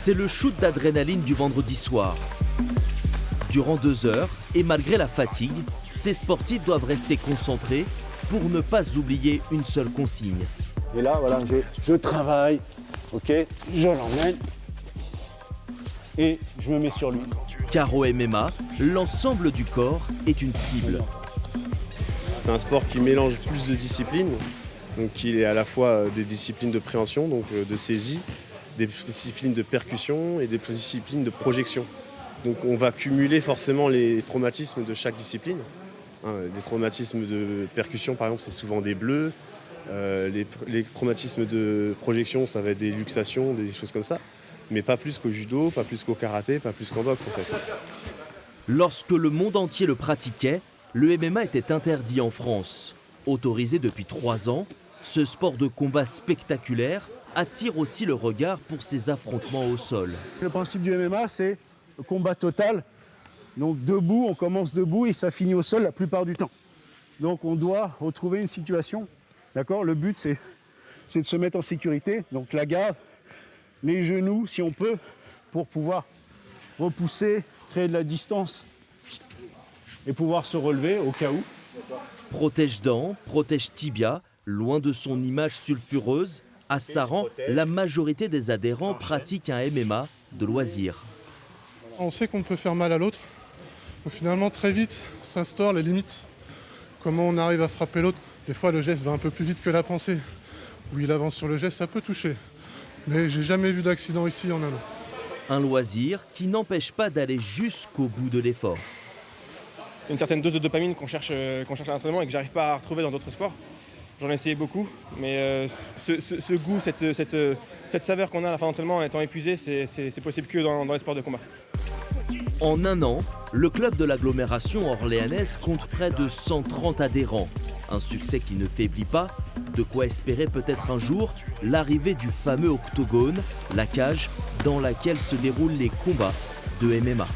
C'est le shoot d'adrénaline du vendredi soir. Durant 2 heures, et malgré la fatigue, ces sportifs doivent rester concentrés pour ne pas oublier une seule consigne. Et là, voilà, je travaille, ok, je l'emmène et je me mets sur lui. Car au MMA, l'ensemble du corps est une cible. C'est un sport qui mélange plus de disciplines, donc il est à la fois des disciplines de préhension, donc de saisie, des disciplines de percussion et des disciplines de projection. Donc on va cumuler forcément les traumatismes de chaque discipline. Des traumatismes de percussion, par exemple, c'est souvent des bleus. Les traumatismes de projection, ça va être des luxations, des choses comme ça. Mais pas plus qu'au judo, pas plus qu'au karaté, pas plus qu'en boxe en fait. Lorsque le monde entier le pratiquait, le MMA était interdit en France. Autorisé depuis 3 ans, ce sport de combat spectaculaire attire aussi le regard pour ses affrontements au sol. Le principe du MMA, c'est le combat total. Donc debout, on commence debout et ça finit au sol la plupart du temps. Donc on doit retrouver une situation, d'accord ? Le but, c'est de se mettre en sécurité. Donc la garde, les genoux, si on peut, pour pouvoir repousser, créer de la distance et pouvoir se relever au cas où. Protège dents, protège tibia, loin de son image sulfureuse, à Saran, la majorité des adhérents pratiquent un MMA de loisir. On sait qu'on peut faire mal à l'autre. Finalement, très vite, s'instaurent les limites. Comment on arrive à frapper l'autre. Des fois, le geste va un peu plus vite que la pensée. Où il avance sur le geste, ça peut toucher. Mais j'ai jamais vu d'accident ici en un an. Un loisir qui n'empêche pas d'aller jusqu'au bout de l'effort. Une certaine dose de dopamine qu'on cherche à l'entraînement et que j'arrive pas à retrouver dans d'autres sports. J'en ai essayé beaucoup, mais ce goût, cette saveur qu'on a à la fin d'entraînement en étant épuisé, c'est possible que dans les sports de combat. En un an, le club de l'agglomération orléanaise compte près de 130 adhérents. Un succès qui ne faiblit pas, de quoi espérer peut-être un jour l'arrivée du fameux octogone, la cage dans laquelle se déroulent les combats de MMA.